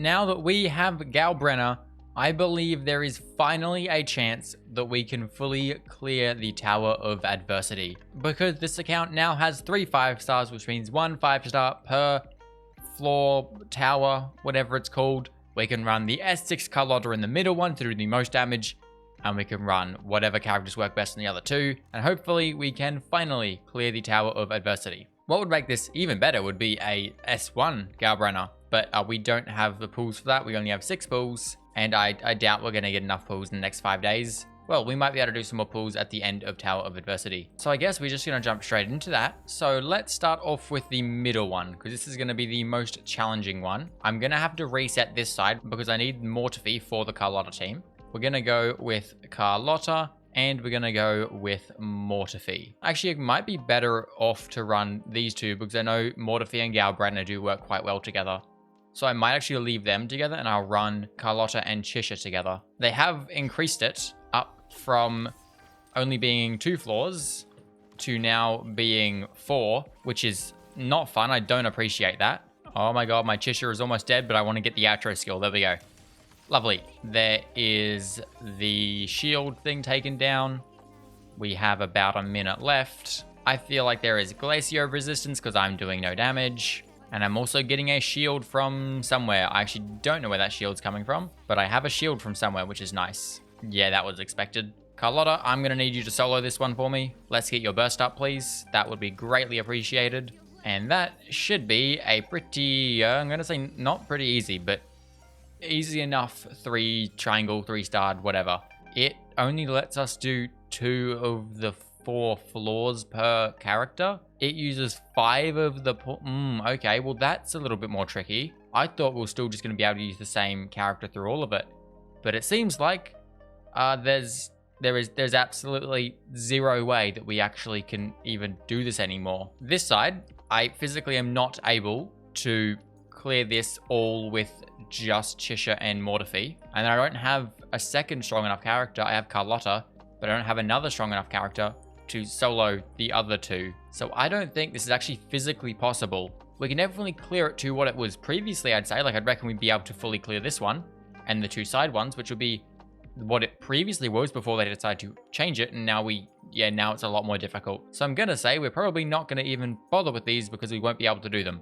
Now that we have galbrena, I believe there is finally a chance that we can fully clear the Tower of Adversity, because this account now has 3 5-stars, which means 1 5-star per floor, tower, whatever it's called. We can run the S6 Carlotta in the middle one to do the most damage, and we can run whatever characters work best in the other two, and hopefully we can finally clear the Tower of Adversity. What would make this even better would be a S1 galbrena, but we don't have the pools for that. We only have 6 pools, and I doubt we're going to get enough pools in the next 5 days. Well, we might be able to do some more pools at the end of Tower of Adversity. So I guess we're just going to jump straight into that. So let's start off with the middle one, because this is going to be the most challenging one. I'm going to have to reset this side because I need Mortifi for the Carlotta team. We're going to go with Carlotta, and we're going to go with Mortifi. Actually, it might be better off to run these two because I know Mortifi and galbrena do work quite well together. So I might actually leave them together and I'll run Carlotta and Chisha together. They have increased it up from only being 2 floors to now being 4, which is not fun. I don't appreciate that. Oh my god, my Chisha is almost dead, but I want to get the outro skill. There we go. Lovely. There is the shield thing taken down. We have about a minute left. I feel like there is Glacio resistance because I'm doing no damage. And I'm also getting a shield from somewhere. I actually don't know where that shield's coming from, but I have a shield from somewhere, which is nice. Yeah, that was expected. Carlotta, I'm going to need you to solo this one for me. Let's get your burst up, please. That would be greatly appreciated. And that should be a pretty, I'm going to say not pretty easy, but easy enough 3 triangle, 3-starred, whatever. It only lets us do 2 of the 4 floors per character. It uses 5 of the... okay, well that's a little bit more tricky. I thought we were still just going to be able to use the same character through all of it. But it seems like there's absolutely 0 way that we actually can even do this anymore. This side, I physically am not able to clear this all with just Chisha and Mortifi. And I don't have a second strong enough character. I have Carlotta, but I don't have another strong enough character to solo the other 2. So I don't think this is actually physically possible. We can definitely clear it to what it was previously, I'd say. Like, I'd reckon we'd be able to fully clear this one and the 2 side ones, which would be what it previously was before they decided to change it. And now now it's a lot more difficult. So I'm going to say we're probably not going to even bother with these because we won't be able to do them.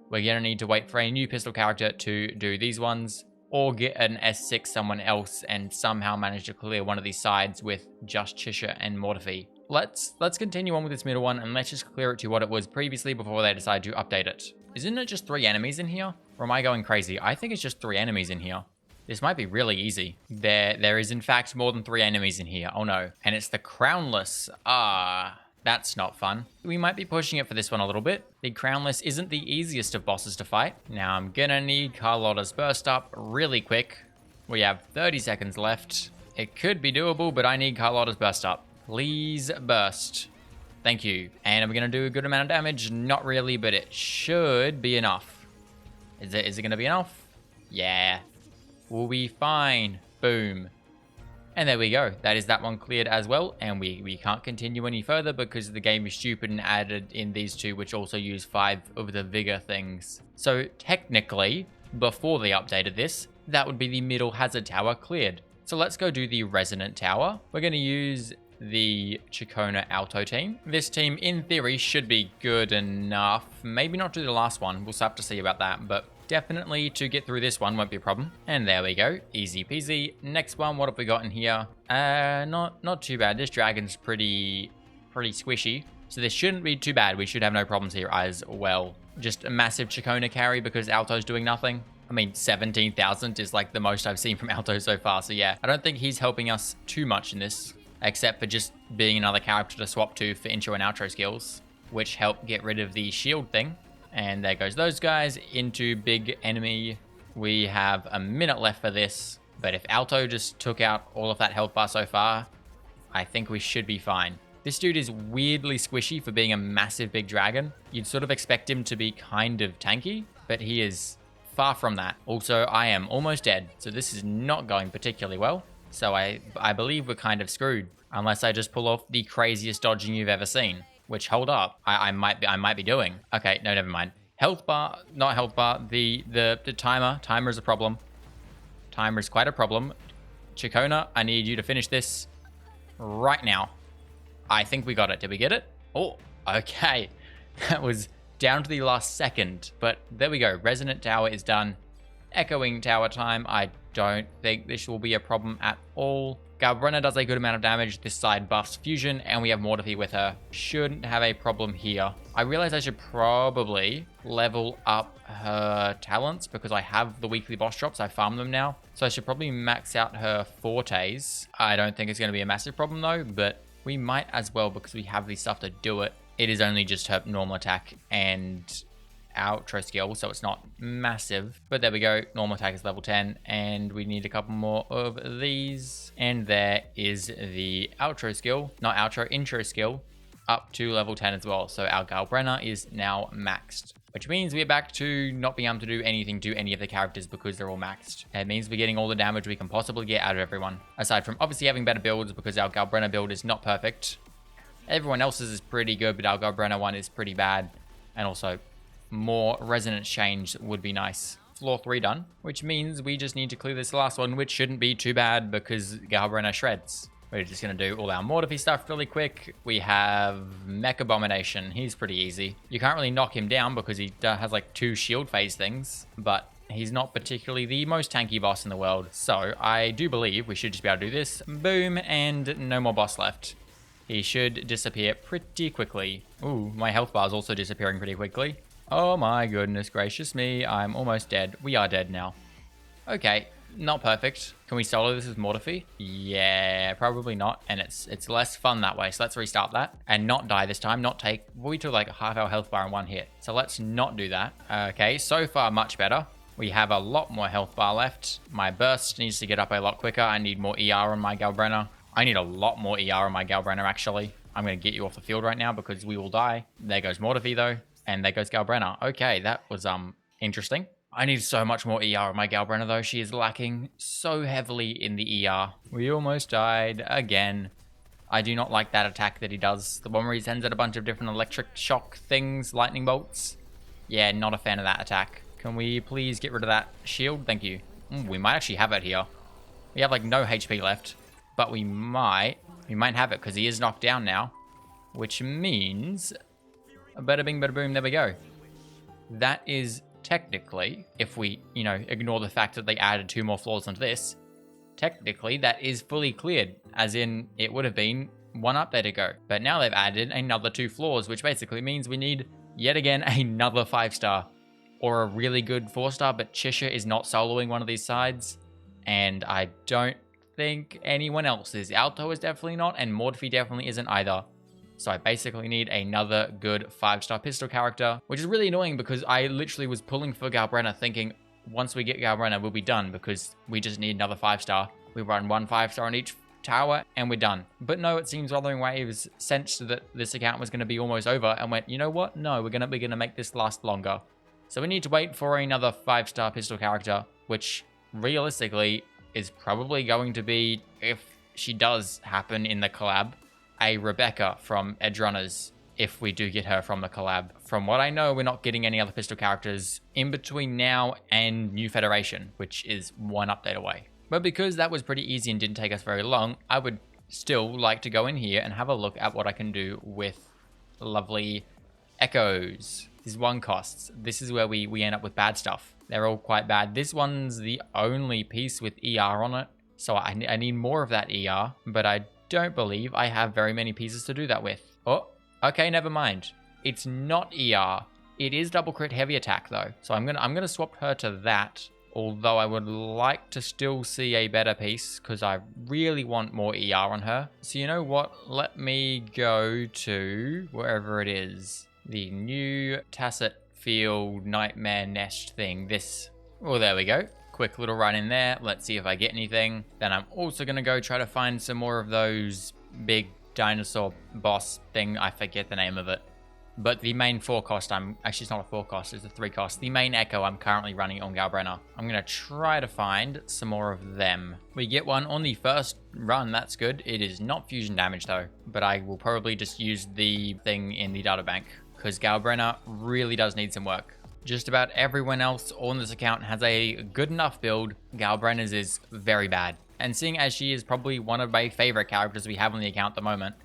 We're going to need to wait for a new pistol character to do these ones, or get an S6 someone else and somehow manage to clear one of these sides with just Chisha and Mortifi. Let's continue on with this middle one and let's just clear it to what it was previously before they decide to update it. Isn't it just 3 enemies in here? Or am I going crazy? I think it's just 3 enemies in here. This might be really easy. There is in fact more than 3 enemies in here. Oh no. And it's the Crownless. That's not fun. We might be pushing it for this one a little bit. The Crownless isn't the easiest of bosses to fight. Now I'm gonna need Carlotta's burst up really quick. We have 30 seconds left. It could be doable, but I need Carlotta's burst up. Please burst. Thank you. And are we going to do a good amount of damage? Not really, but it should be enough. Is it going to be enough? Yeah. We'll be fine. Boom. And there we go. That is that one cleared as well. And we can't continue any further because the game is stupid and added in these 2, which also use 5 of the vigor things. So technically, before they updated this, that would be the middle hazard tower cleared. So let's go do the resonant tower. We're going to use the Chicona Alto team. This team, in theory, should be good enough. Maybe not do the last one. We'll have to see about that, but definitely to get through this one won't be a problem. And there we go. Easy peasy. Next one, what have we got in here? Not too bad. This dragon's pretty squishy. So this shouldn't be too bad. We should have no problems here as well. Just a massive Chicona carry because Alto's doing nothing. I mean, 17,000 is like the most I've seen from Alto so far. So yeah, I don't think he's helping us too much in this, except for just being another character to swap to for intro and outro skills, which help get rid of the shield thing. And there goes those guys into big enemy. We have a minute left for this, but if Alto just took out all of that health bar so far, I think we should be fine. This dude is weirdly squishy for being a massive big dragon. You'd sort of expect him to be kind of tanky, but he is far from that. Also, I am almost dead, so this is not going particularly well. So I believe we're kind of screwed, unless I just pull off the craziest dodging you've ever seen. Which, hold up, I might be doing. Okay, no, never mind. Health bar, not health bar, the timer. Timer is a problem. Timer is quite a problem. Chikona, I need you to finish this right now. I think we got it. Did we get it? Oh, okay. That was down to the last second, but there we go. Resonant Tower is done. Echoing Tower time. I don't think this will be a problem at all. Galbrena does a good amount of damage. This side buffs Fusion, and we have Mortifi with her. Shouldn't have a problem here. I realize I should probably level up her talents because I have the weekly boss drops. I farm them now. So I should probably max out her fortes. I don't think it's going to be a massive problem though, but we might as well because we have the stuff to do it. It is only just her normal attack and outro skill, so it's not massive, but there we go. Normal attack is level 10, and we need a couple more of these, and there is the outro skill, not outro, intro skill, up to level 10 as well. So our Galbrena is now maxed, which means we're back to not being able to do anything to any of the characters because they're all maxed. It means we're getting all the damage we can possibly get out of everyone, aside from obviously having better builds because our Galbrena build is not perfect. Everyone else's is pretty good, but our Galbrena one is pretty bad, and also more resonance change would be nice. Floor 3 done, which means we just need to clear this last one, which shouldn't be too bad because Galbrena shreds. We're just going to do all our Mortifi stuff really quick. We have Mech Abomination. He's pretty easy. You can't really knock him down because he has like 2 shield phase things, but he's not particularly the most tanky boss in the world. So I do believe we should just be able to do this. Boom, and no more boss left. He should disappear pretty quickly. Ooh, my health bar is also disappearing pretty quickly. Oh my goodness gracious me, I'm almost dead. We are dead now. Okay, not perfect. Can we solo this with Mortifi? Yeah, probably not. And it's less fun that way. So let's restart that and not die this time. Not take, we took like half our health bar in one hit. So let's not do that. Okay, so far much better. We have a lot more health bar left. My burst needs to get up a lot quicker. I need more ER on my Galbrena. I need a lot more ER on my Galbrena actually. I'm going to get you off the field right now because we will die. There goes Mortifi though. And there goes Galbrena. Okay, that was interesting. I need so much more ER on my Galbrena though. She is lacking so heavily in the ER. We almost died again. I do not like that attack that he does. The one where he sends out a bunch of different electric shock things, lightning bolts. Yeah, not a fan of that attack. Can we please get rid of that shield? Thank you. We might actually have it here. We have like no HP left, but we might have it because he is knocked down now, which means bada bing, bada boom, there we go. That is technically, if we, ignore the fact that they added 2 more floors onto this, technically that is fully cleared, as in it would have been 1 update ago. But now they've added another 2 floors, which basically means we need, yet again, another 5-star. Or a really good 4-star, but Chisha is not soloing one of these sides. And I don't think anyone else is. Alto is definitely not, and Mortifi definitely isn't either. So I basically need another good 5-star pistol character, which is really annoying because I literally was pulling for Galbrena thinking once we get Galbrena, we'll be done because we just need another 5-star. We run 1 5-star on each tower and we're done. But no, it seems Wuthering Waves sensed that this account was going to be almost over and went, you know what? No, we're going to make this last longer. So we need to wait for another 5-star pistol character, which realistically is probably going to be, if she does happen in the collab, a Rebecca from Edgerunners, if we do get her from the collab. From what I know, we're not getting any other pistol characters in between now and New Federation, which is 1 update away. But because that was pretty easy and didn't take us very long, I would still like to go in here and have a look at what I can do with lovely echoes. These 1 costs. This is where we end up with bad stuff. They're all quite bad. This one's the only piece with ER on it, so I need more of that ER, but I don't believe I have very many pieces to do that with. Oh, okay, never mind. It's not ER. It is double crit heavy attack though. So I'm gonna swap her to that. Although I would like to still see a better piece because I really want more ER on her. So you know what? Let me go to wherever it is. The new Tacit Field Nightmare Nest thing. This. Oh, there we go. Quick little run in there. Let's see if I get anything. Then I'm also going to go try to find some more of those big dinosaur boss thing. I forget the name of it. But the main 4 cost, actually it's not a 4 cost, it's a 3 cost. The main echo I'm currently running on Galbrena. I'm going to try to find some more of them. We get one on the first run, that's good. It is not fusion damage though. But I will probably just use the thing in the data bank. Because Galbrena really does need some work. Just about everyone else on this account has a good enough build. Galbrena's is very bad. And seeing as she is probably one of my favorite characters we have on the account at the moment,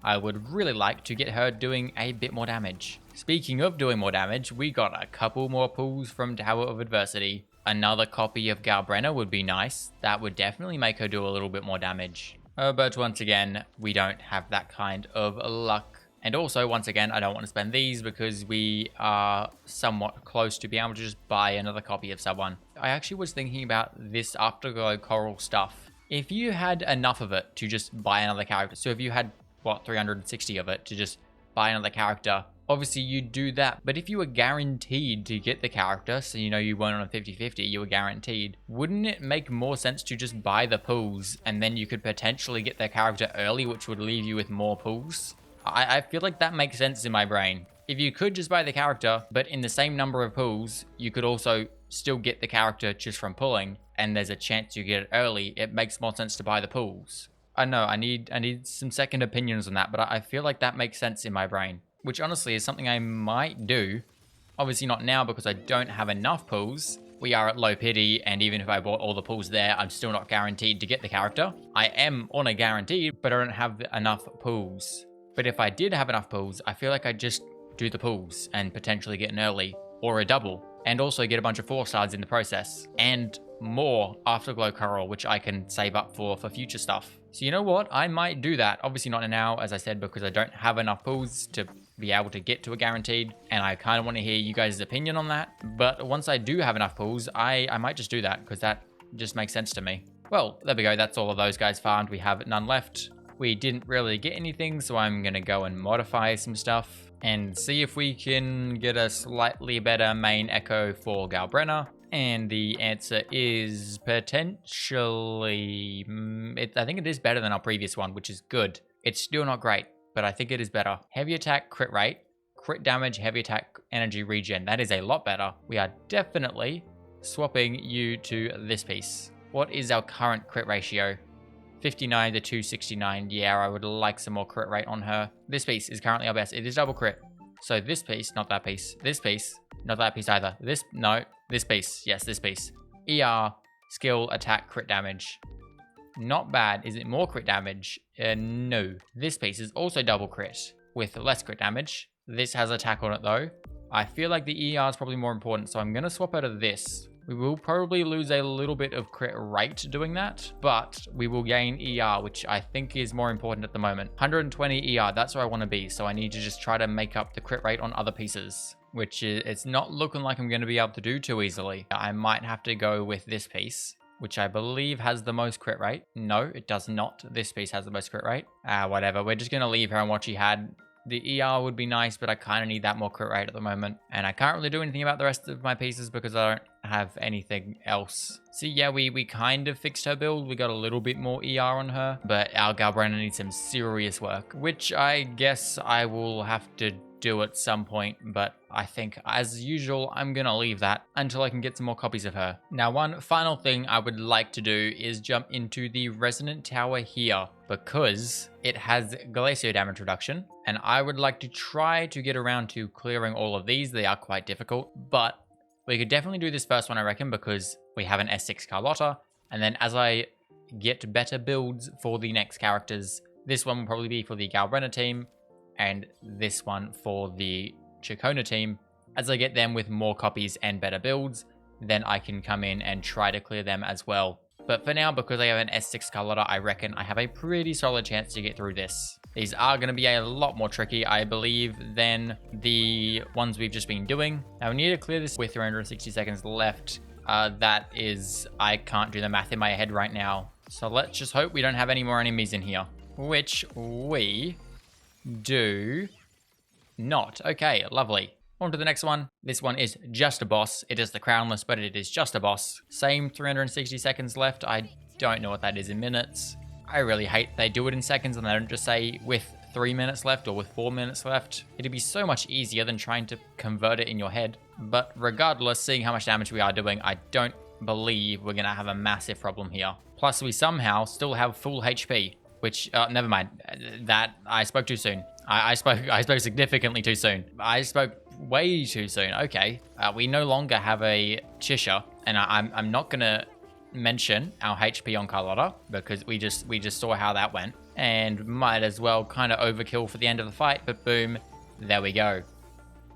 I would really like to get her doing a bit more damage. Speaking of doing more damage, we got a couple more pulls from Tower of Adversity. Another copy of Galbrena would be nice. That would definitely make her do a little bit more damage. But once again, we don't have that kind of luck. And also, once again, I don't want to spend these because we are somewhat close to being able to just buy another copy of someone. I actually was thinking about this Afterglow Coral stuff. If you had enough of it to just buy another character, so if you had, what, 360 of it to just buy another character, obviously you'd do that. But if you were guaranteed to get the character, so you know you weren't on a 50-50, you were guaranteed, wouldn't it make more sense to just buy the pools and then you could potentially get their character early, which would leave you with more pools? I feel like that makes sense in my brain. If you could just buy the character, but in the same number of pulls, you could also still get the character just from pulling, and there's a chance you get it early, it makes more sense to buy the pulls. I know, I need some second opinions on that, but I feel like that makes sense in my brain. Which honestly is something I might do. Obviously not now because I don't have enough pulls. We are at low pity, and even if I bought all the pulls there, I'm still not guaranteed to get the character. I am on a guaranteed, but I don't have enough pulls. But if I did have enough pulls, I feel like I'd just do the pulls and potentially get an early or a double, and also get a bunch of 4-stars in the process, and more Afterglow Coral, which I can save up for future stuff. So you know what? I might do that. Obviously not now, as I said, because I don't have enough pulls to be able to get to a guaranteed, and I kind of want to hear you guys' opinion on that. But once I do have enough pulls, I might just do that, because that just makes sense to me. Well, there we go. That's all of those guys farmed. We have none left. We didn't really get anything, so I'm going to go and modify some stuff and see if we can get a slightly better main echo for Galbrena. And the answer is potentially... I think it is better than our previous one, which is good. It's still not great, but I think it is better. Heavy attack, crit rate, crit damage, heavy attack, energy regen. That is a lot better. We are definitely swapping you to this piece. What is our current crit ratio? 59 to 269. Yeah, I would like some more crit rate on her. This piece is currently our best. It is double crit. So this piece, not that piece. This piece, not that piece either. This piece. Yes, this piece. ER, skill, attack, crit damage. Not bad. Is it more crit damage? No. This piece is also double crit with less crit damage. This has attack on it though. I feel like the ER is probably more important, so I'm going to swap out of this. We will probably lose a little bit of crit rate doing that, but we will gain ER, which I think is more important at the moment. 120 ER, that's where I want to be, so I need to just try to make up the crit rate on other pieces, which it's not looking like I'm going to be able to do too easily. I might have to go with this piece, which I believe has the most crit rate. No, it does not. This piece has the most crit rate. Whatever. We're just going to leave her on what she had. The ER would be nice, but I kind of need that more crit rate at the moment. And I can't really do anything about the rest of my pieces because I don't have anything else. So yeah, we kind of fixed her build. We got a little bit more ER on her, but our Galbrena needs some serious work, which I guess I will have to do at some point, but I think as usual I'm gonna leave that until I can get some more copies of her. Now, one final thing I would like to do is jump into the Resonant Tower here because it has glacier damage reduction, and I would like to try to get around to clearing all of these. They are quite difficult, but we could definitely do this first one, I reckon, because we have an S6 Carlotta, and then as I get better builds for the next characters, this one will probably be for the Galbrena team, and this one for the Chacona team. As I get them with more copies and better builds, then I can come in and try to clear them as well. But for now, because I have an S6 Carlotta, I reckon I have a pretty solid chance to get through this. These are going to be a lot more tricky, I believe, than the ones we've just been doing. Now, we need to clear this with 360 seconds left. That is, I can't do the math in my head right now. So let's just hope we don't have any more enemies in here, which we do not. Okay, lovely. On to the next one. This one is just a boss. It is the crownless, but it is just a boss. Same 360 seconds left. I don't know what that is in minutes. I really hate they do it in seconds and they don't just say with 3 minutes left or with 4 minutes left. It'd be so much easier than trying to convert it in your head. But regardless, seeing how much damage we are doing, I don't believe we're gonna have a massive problem here. Plus, we somehow still have full HP. Which, never mind, that I spoke too soon. I spoke significantly too soon. I spoke way too soon. Okay, we no longer have a Chisha, and I'm not gonna mention our HP on Carlotta because we just saw how that went, and might as well kind of overkill for the end of the fight. But boom, there we go.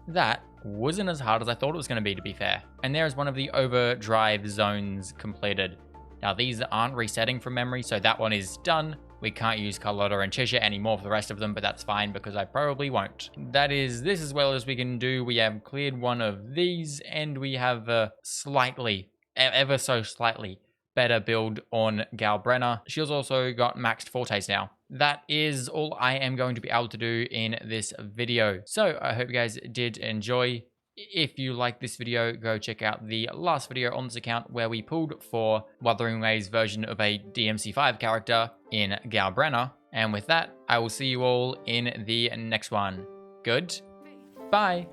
That wasn't as hard as I thought it was going to be, to be fair. And there is one of the overdrive zones completed. Now these aren't resetting from memory, so that one is done. We can't use Carlotta and Chisha anymore for the rest of them, but that's fine because I probably won't. That is this as well as we can do. We have cleared one of these, and we have a slightly, ever so slightly, better build on galbrena. She's also got maxed fortes now. That is all I am going to be able to do in this video. So I hope you guys did enjoy. If you like this video, go check out the last video on this account where we pulled for Wuthering Waves version of a DMC5 character in galbrena. And with that, I will see you all in the next one. Goodbye.